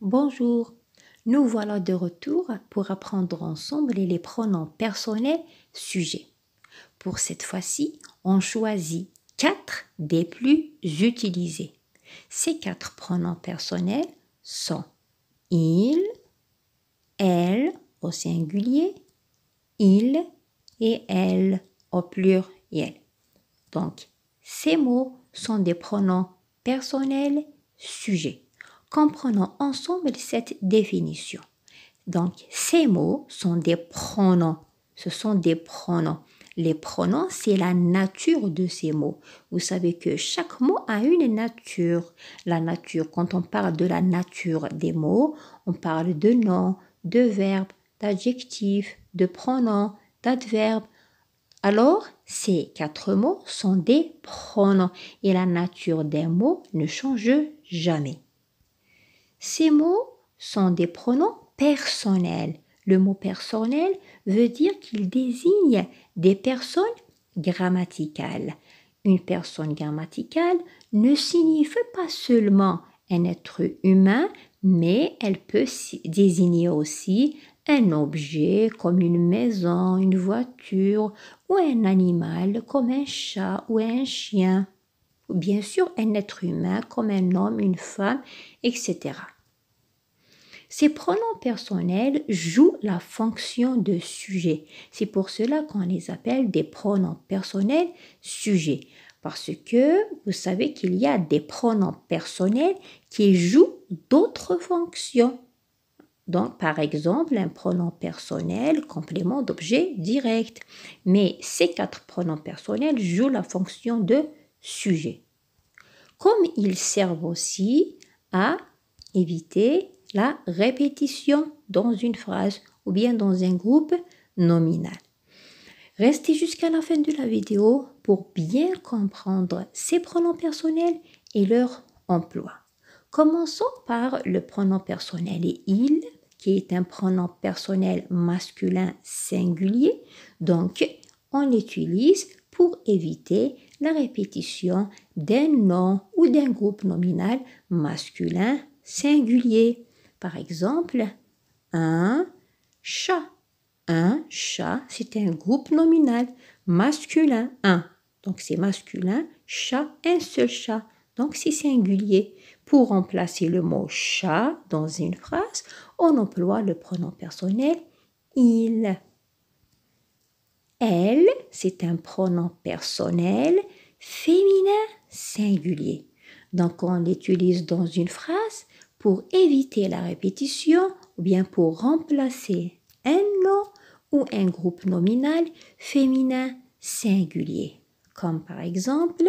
Bonjour, nous voilà de retour pour apprendre ensemble les pronoms personnels sujets. Pour cette fois-ci, on choisit 4 des plus utilisés. Ces 4 pronoms personnels sont il, elle au singulier, il et elle au pluriel. Donc, ces mots sont des pronoms personnels sujets. Comprenons ensemble cette définition. Donc, ces mots sont des pronoms. Ce sont des pronoms. Les pronoms, c'est la nature de ces mots. Vous savez que chaque mot a une nature. La nature, quand on parle de la nature des mots, on parle de noms, de verbes, d'adjectifs, de pronoms, d'adverbes. Alors, ces 4 mots sont des pronoms et la nature des mots ne change jamais. Ces mots sont des pronoms personnels. Le mot personnel veut dire qu'il désigne des personnes grammaticales. Une personne grammaticale ne signifie pas seulement un être humain, mais elle peut désigner aussi un objet comme une maison, une voiture ou un animal comme un chat ou un chien. Bien sûr, un être humain comme un homme, une femme, etc. Ces pronoms personnels jouent la fonction de sujet. C'est pour cela qu'on les appelle des pronoms personnels sujets. Parce que vous savez qu'il y a des pronoms personnels qui jouent d'autres fonctions. Donc, par exemple, un pronom personnel, complément d'objet direct. Mais ces 4 pronoms personnels jouent la fonction de sujet. Comme ils servent aussi à éviter la répétition dans une phrase ou bien dans un groupe nominal. Restez jusqu'à la fin de la vidéo pour bien comprendre ces pronoms personnels et leur emploi. Commençons par le pronom personnel il, qui est un pronom personnel masculin singulier. Donc, on l'utilise pour éviter la répétition d'un nom ou d'un groupe nominal masculin singulier. Par exemple, un chat. Un chat, c'est un groupe nominal masculin, un. Donc c'est masculin, chat, un seul chat. Donc c'est singulier. Pour remplacer le mot chat dans une phrase, on emploie le pronom personnel il. Elle, c'est un pronom personnel féminin singulier. Donc on l'utilise dans une phrase pour éviter la répétition ou bien pour remplacer un nom ou un groupe nominal féminin singulier. Comme par exemple,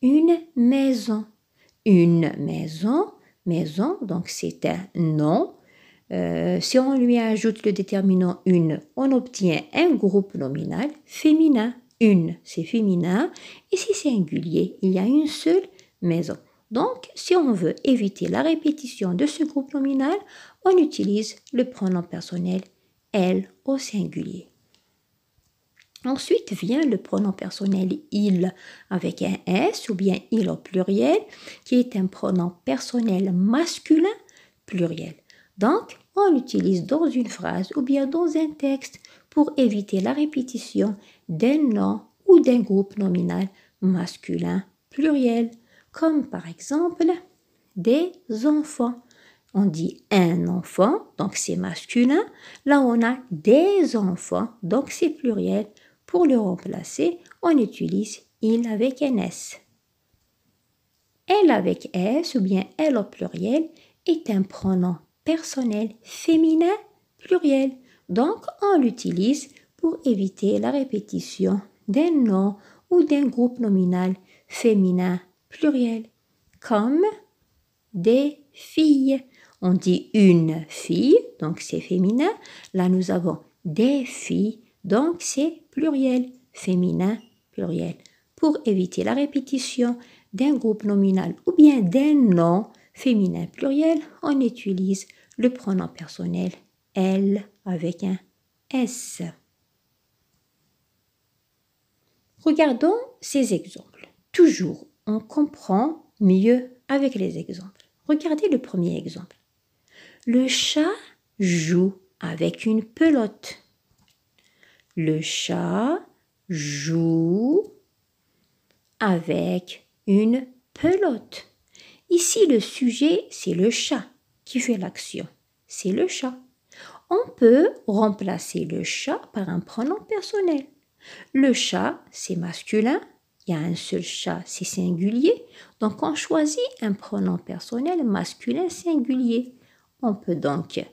une maison. Une maison, donc c'est un nom. Si on lui ajoute le déterminant une, on obtient un groupe nominal féminin. Une, c'est féminin. Et si c'est singulier, il y a une seule maison. Donc, si on veut éviter la répétition de ce groupe nominal, on utilise le pronom personnel elle au singulier. Ensuite vient le pronom personnel il avec un S ou bien il au pluriel qui est un pronom personnel masculin pluriel. Donc, on l'utilise dans une phrase ou bien dans un texte pour éviter la répétition d'un nom ou d'un groupe nominal masculin pluriel, comme par exemple des enfants. On dit un enfant, donc c'est masculin. Là, on a des enfants, donc c'est pluriel. Pour le remplacer, on utilise il avec un S. Elle avec S ou bien elle au pluriel est un pronom personnel féminin pluriel. Donc, on l'utilise pour éviter la répétition d'un nom ou d'un groupe nominal féminin pluriel, comme des filles. On dit une fille, donc c'est féminin. Là, nous avons des filles, donc c'est pluriel, féminin, pluriel. Pour éviter la répétition d'un groupe nominal ou bien d'un nom féminin pluriel, on utilise le pronom personnel elle avec un S. Regardons ces exemples. Toujours, on comprend mieux avec les exemples. Regardez le premier exemple. Le chat joue avec une pelote. Le chat joue avec une pelote. Ici, le sujet, c'est le chat qui fait l'action. C'est le chat. On peut remplacer le chat par un pronom personnel. Le chat, c'est masculin. Il y a un seul chat, c'est singulier. Donc, on choisit un pronom personnel masculin singulier. On peut donc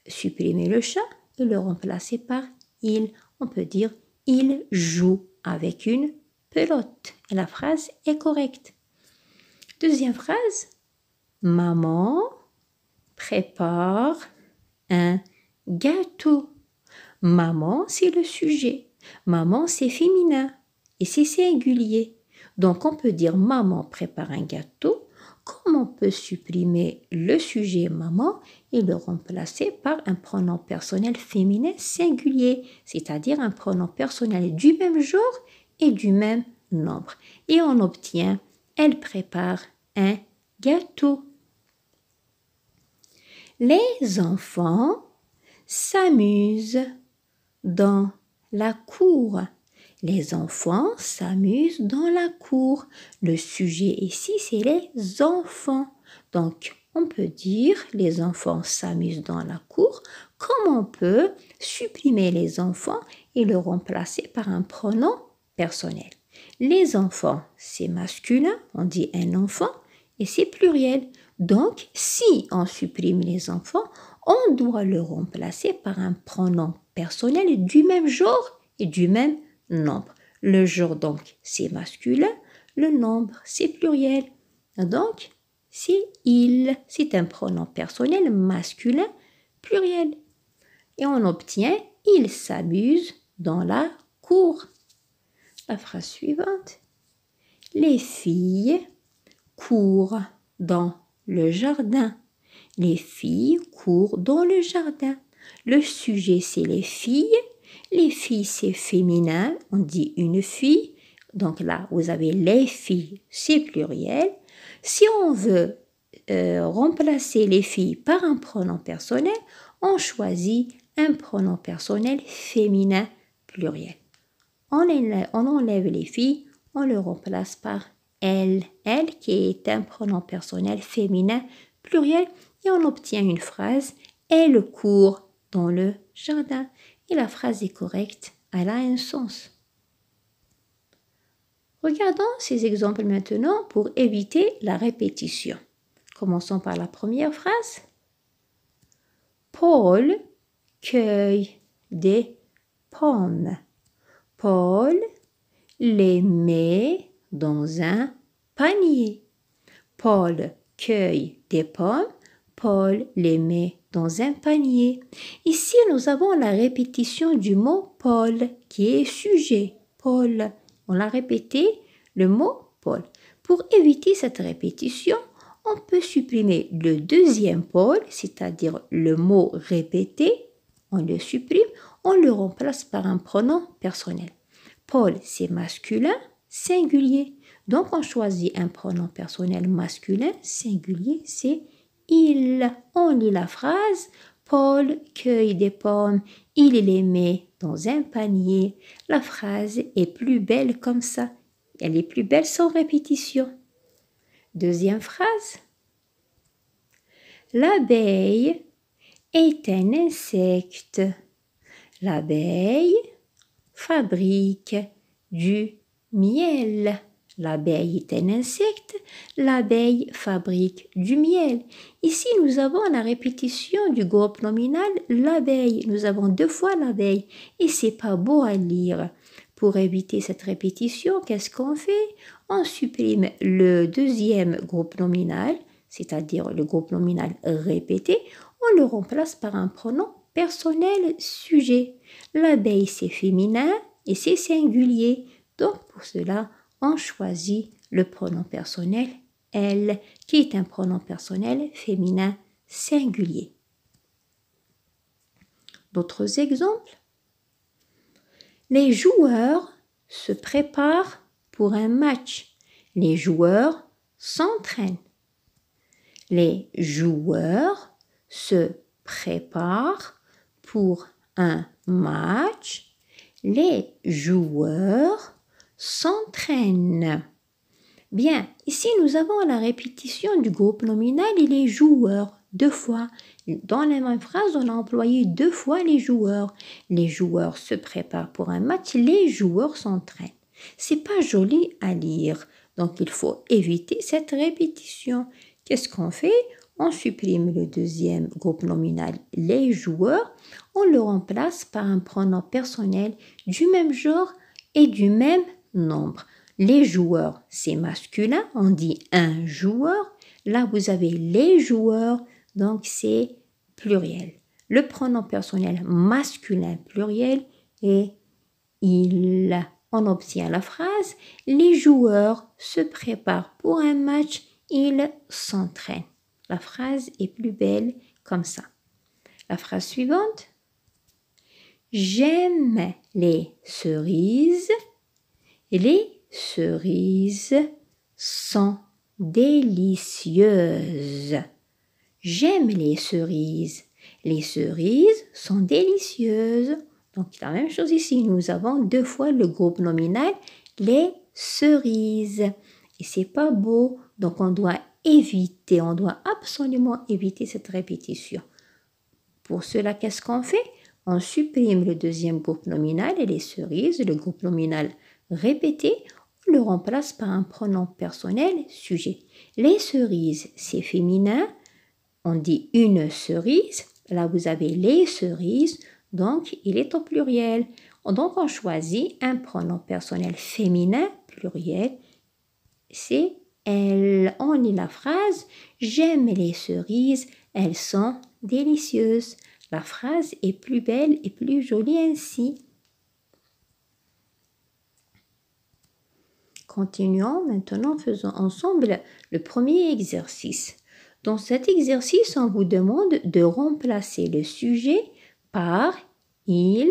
supprimer le chat et le remplacer par il. On peut dire il joue avec une pelote. Et la phrase est correcte. Deuxième phrase. Maman prépare un gâteau. Maman, c'est le sujet. Maman, c'est féminin et c'est singulier. Donc, on peut dire maman prépare un gâteau, comme on peut supprimer le sujet maman et le remplacer par un pronom personnel féminin singulier, c'est-à-dire un pronom personnel du même genre et du même nombre. Et on obtient elle prépare un gâteau. Les enfants s'amusent dans la cour. Les enfants s'amusent dans la cour. Le sujet ici, c'est les enfants. Donc, on peut dire les enfants s'amusent dans la cour, comme on peut supprimer les enfants et le remplacer par un pronom personnel. Les enfants, c'est masculin, on dit un enfant, et c'est pluriel. Donc, si on supprime les enfants, on doit le remplacer par un pronom personnel du même genre et du même nombre. Le genre, donc, c'est masculin, le nombre, c'est pluriel. Donc, c'est il, c'est un pronom personnel masculin pluriel. Et on obtient il s'amuse dans la cour. La phrase suivante. Les filles courent dans le jardin. Les filles courent dans le jardin. Le sujet, c'est les filles. Les filles, c'est féminin. On dit une fille. Donc là, vous avez les filles, c'est pluriel. Si on veut remplacer les filles par un pronom personnel, on choisit un pronom personnel féminin pluriel. On enlève les filles, on le remplace par elle. Elle qui est un pronom personnel féminin pluriel et on obtient une phrase « Elle court dans le jardin ». Et la phrase est correcte, elle a un sens. Regardons ces exemples maintenant pour éviter la répétition. Commençons par la première phrase. Paul cueille des pommes. Paul les met dans un panier. Paul cueille des pommes. Paul les met dans un panier. Ici, nous avons la répétition du mot Paul qui est sujet. Paul. On l'a répété, le mot Paul. Pour éviter cette répétition, on peut supprimer le deuxième Paul, c'est-à-dire le mot répété. On le supprime, on le remplace par un pronom personnel. Paul, c'est masculin, singulier. Donc, on choisit un pronom personnel masculin, singulier, c'est il. On lit la phrase. Paul cueille des pommes, il les met dans un panier. La phrase est plus belle comme ça. Elle est plus belle sans répétition. Deuxième phrase. L'abeille est un insecte. L'abeille fabrique du miel. L'abeille est un insecte. L'abeille fabrique du miel. Ici, nous avons la répétition du groupe nominal l'abeille. Nous avons deux fois l'abeille et c'est pas beau à lire. Pour éviter cette répétition, qu'est-ce qu'on fait? On supprime le deuxième groupe nominal, c'est-à-dire le groupe nominal répété. On le remplace par un pronom personnel sujet. L'abeille, c'est féminin et c'est singulier. Donc, pour cela, on choisit le pronom personnel elle, qui est un pronom personnel féminin singulier. D'autres exemples? Les joueurs se préparent pour un match. Les joueurs s'entraînent. Les joueurs se prépare pour un match. Les joueurs s'entraînent. Bien, ici nous avons la répétition du groupe nominal et les joueurs, 2 fois. Dans la même phrase, on a employé 2 fois les joueurs. Les joueurs se préparent pour un match, les joueurs s'entraînent. C'est pas joli à lire, donc il faut éviter cette répétition. Qu'est-ce qu'on fait? On supprime le deuxième groupe nominal, les joueurs, on le remplace par un pronom personnel du même genre et du même nombre. Les joueurs, c'est masculin, on dit un joueur. Là, vous avez les joueurs, donc c'est pluriel. Le pronom personnel masculin pluriel et on obtient la phrase « Les joueurs se préparent pour un match, ils s'entraînent ». La phrase est plus belle comme ça. La phrase suivante. J'aime les cerises. Les cerises sont délicieuses. J'aime les cerises. Les cerises sont délicieuses. Donc, la même chose ici. Nous avons 2 fois le groupe nominal, les cerises. Et c'est pas beau. Donc, on doit absolument éviter cette répétition. Pour cela, qu'est-ce qu'on fait? On supprime le deuxième groupe nominal et les cerises, le groupe nominal répété, on le remplace par un pronom personnel sujet. Les cerises, c'est féminin, on dit une cerise, là vous avez les cerises, donc il est au pluriel. Donc on choisit un pronom personnel féminin, pluriel, c'est elle. On lit la phrase « J'aime les cerises, elles sont délicieuses ». La phrase est plus belle et plus jolie ainsi. Continuons maintenant, faisons ensemble le premier exercice. Dans cet exercice, on vous demande de remplacer le sujet par « il »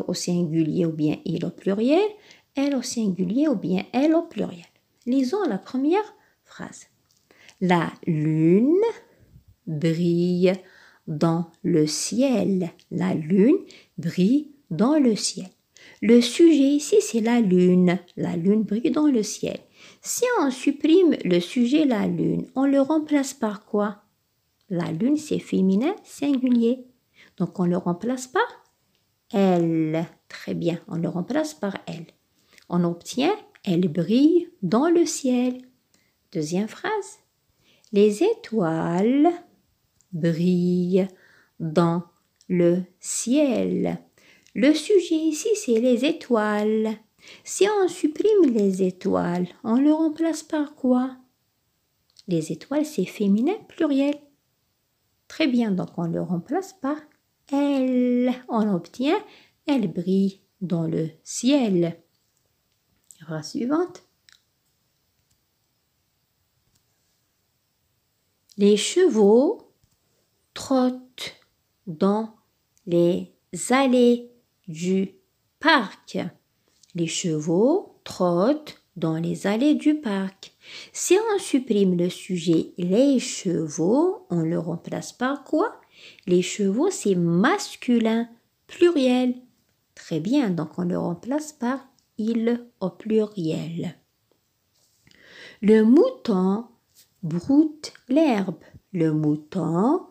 au singulier ou bien « il » au pluriel, « elle » au singulier ou bien « elle » au pluriel. Lisons la première phrase. La lune brille dans le ciel. La lune brille dans le ciel. Le sujet ici, c'est la lune. La lune brille dans le ciel. Si on supprime le sujet la lune, on le remplace par quoi? La lune, c'est féminin, singulier. Donc, on le remplace par elle. Très bien, on le remplace par elle. On obtient elle brille dans le ciel. Deuxième phrase. Les étoiles brillent dans le ciel. Le sujet ici, c'est les étoiles. Si on supprime les étoiles, on le remplace par quoi? Les étoiles, c'est féminin, pluriel. Très bien, donc on le remplace par elle. On obtient elle brille dans le ciel. Phrase suivante. Les chevaux trottent dans les allées du parc. Les chevaux trottent dans les allées du parc. Si on supprime le sujet les chevaux, on le remplace par quoi? Les chevaux, c'est masculin, pluriel. Très bien, donc on le remplace par il au pluriel. Le mouton broute l'herbe. Le mouton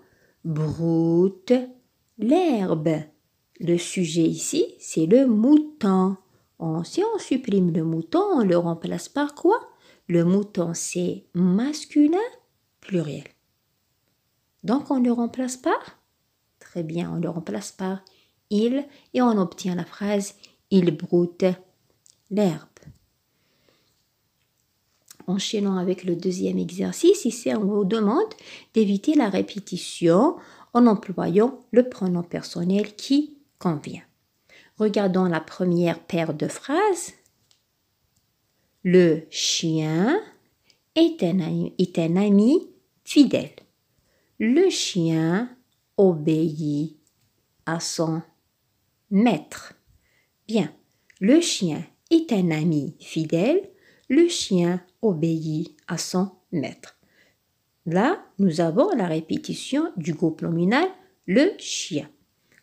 broute l'herbe. Le sujet ici, c'est le mouton. Si on supprime le mouton, on le remplace par quoi? Le mouton, c'est masculin, pluriel. Donc, on le remplace par? Très bien, on le remplace par il et on obtient la phrase « Il broute l'herbe ». Enchaînons avec le deuxième exercice. Ici, on vous demande d'éviter la répétition en employant le pronom personnel qui convient. Regardons la première paire de phrases. Le chien est un ami fidèle. Le chien obéit à son maître. Bien, le chien est un ami fidèle. Le chien obéit à son maître. Là, nous avons la répétition du groupe nominal le chien.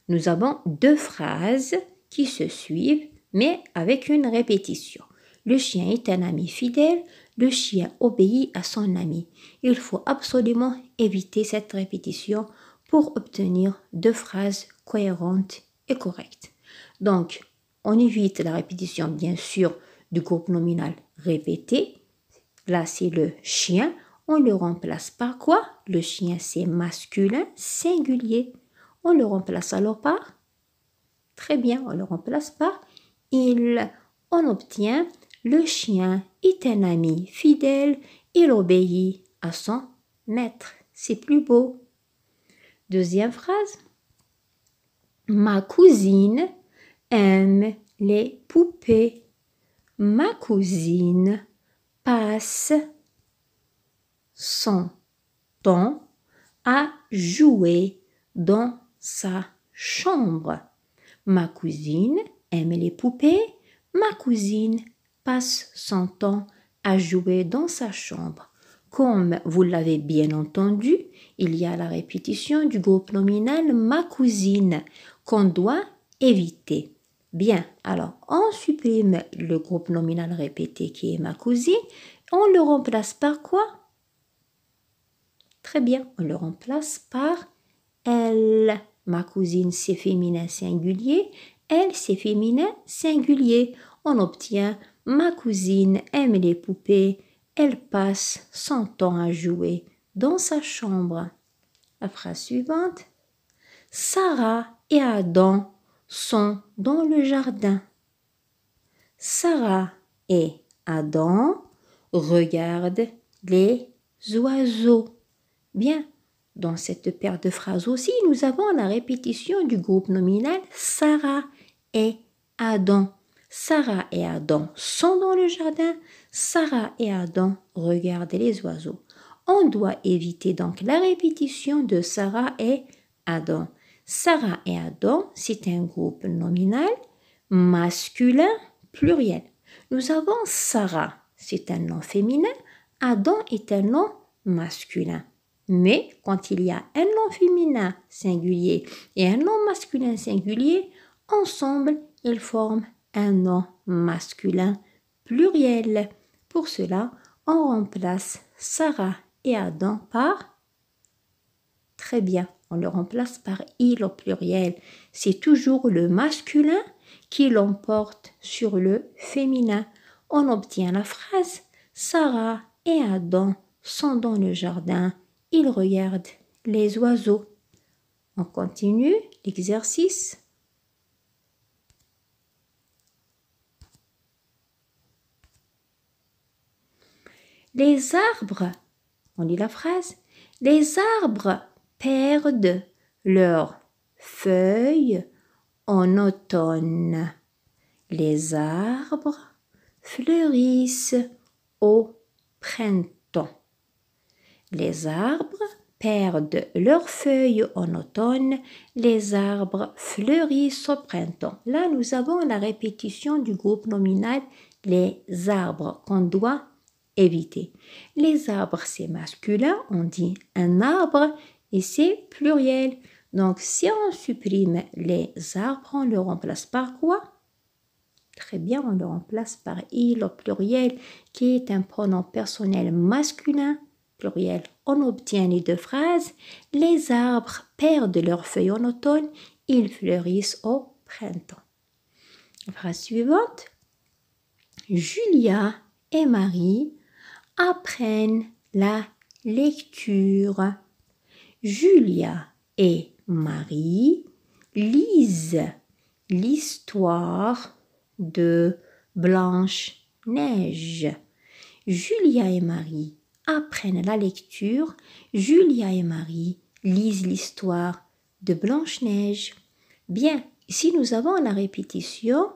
Nous avons deux phrases qui se suivent, mais avec une répétition. Le chien est un ami fidèle, le chien obéit à son ami. Il faut absolument éviter cette répétition pour obtenir deux phrases cohérentes et correctes. Donc, on évite la répétition, bien sûr, du groupe nominal répété. Là, c'est le chien. On le remplace par quoi? Le chien, c'est masculin singulier. On le remplace alors par? Très bien, on le remplace par il. On obtient le chien est un ami fidèle, il obéit à son maître. C'est plus beau. Deuxième phrase. Ma cousine aime les poupées. Ma cousine passe son temps à jouer dans sa chambre. Ma cousine aime les poupées. Ma cousine passe son temps à jouer dans sa chambre. Comme vous l'avez bien entendu, il y a la répétition du groupe nominal ma cousine qu'on doit éviter. Bien, alors on supprime le groupe nominal répété qui est ma cousine. On le remplace par quoi? Très bien, on le remplace par elle. Ma cousine, c'est féminin singulier. Elle, c'est féminin singulier. On obtient ma cousine aime les poupées. Elle passe son temps à jouer dans sa chambre. La phrase suivante. Sarah et Adam sont dans le jardin. Sarah et Adam regardent les oiseaux. Bien, dans cette paire de phrases aussi, nous avons la répétition du groupe nominal Sarah et Adam. Sarah et Adam sont dans le jardin. Sarah et Adam regardent les oiseaux. On doit éviter donc la répétition de Sarah et Adam. Sarah et Adam, c'est un groupe nominal masculin pluriel. Nous avons Sarah, c'est un nom féminin. Adam est un nom masculin. Mais quand il y a un nom féminin singulier et un nom masculin singulier, ensemble, ils forment un nom masculin pluriel. Pour cela, on remplace Sarah et Adam par très bien, on le remplace par il au pluriel. C'est toujours le masculin qui l'emporte sur le féminin. On obtient la phrase Sarah et Adam sont dans le jardin. Ils regardent les oiseaux. On continue l'exercice. Les arbres, on lit la phrase, les arbres perdent leurs feuilles en automne. Les arbres fleurissent au printemps. Les arbres perdent leurs feuilles en automne. Les arbres fleurissent au printemps. Là, nous avons la répétition du groupe nominal les arbres qu'on doit éviter. Les arbres, c'est masculin, on dit un arbre et c'est pluriel. Donc, si on supprime les arbres, on le remplace par quoi? Très bien, on le remplace par il au pluriel, qui est un pronom personnel masculin, pluriel. On obtient les deux phrases. Les arbres perdent leurs feuilles en automne, ils fleurissent au printemps. La phrase suivante. Julia et Marie apprennent la lecture. Julia et Marie lisent l'histoire de Blanche-Neige. Julia et Marie apprennent la lecture. Julia et Marie lisent l'histoire de Blanche-Neige. Bien, ici nous avons la répétition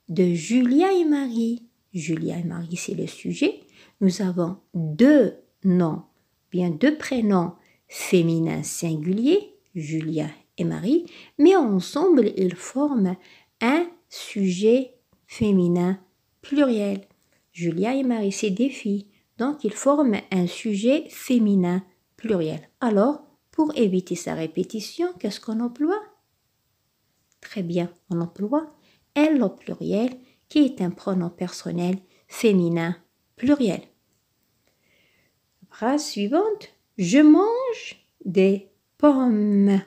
de Julia et Marie. Julia et Marie, c'est le sujet. Nous avons deux noms, bien deux prénoms féminins singuliers, Julia et Marie, mais ensemble, ils forment un sujet féminin pluriel. Julia et Marie, c'est des filles, donc ils forment un sujet féminin pluriel. Alors, pour éviter sa répétition, qu'est-ce qu'on emploie? Très bien, on emploie elle au pluriel qui est un pronom personnel féminin pluriel. Phrase suivante. Je mange des pommes.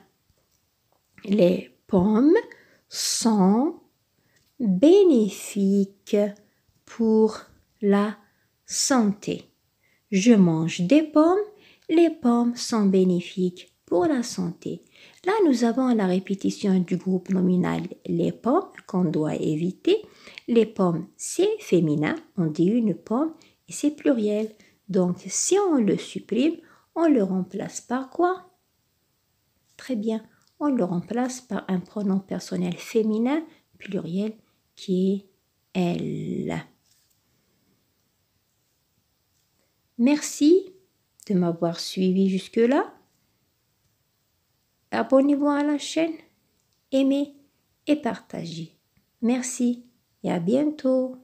Les pommes sont bénéfiques pour la santé. Je mange des pommes. Les pommes sont bénéfiques pour la santé. Là, nous avons la répétition du groupe nominal les pommes qu'on doit éviter. Les pommes, c'est féminin, on dit une pomme et c'est pluriel. Donc, si on le supprime, on le remplace par quoi? Très bien, on le remplace par un pronom personnel féminin pluriel qui est elle. Merci de m'avoir suivi jusque-là. Abonnez-vous à la chaîne, aimez et partagez. Merci et à bientôt.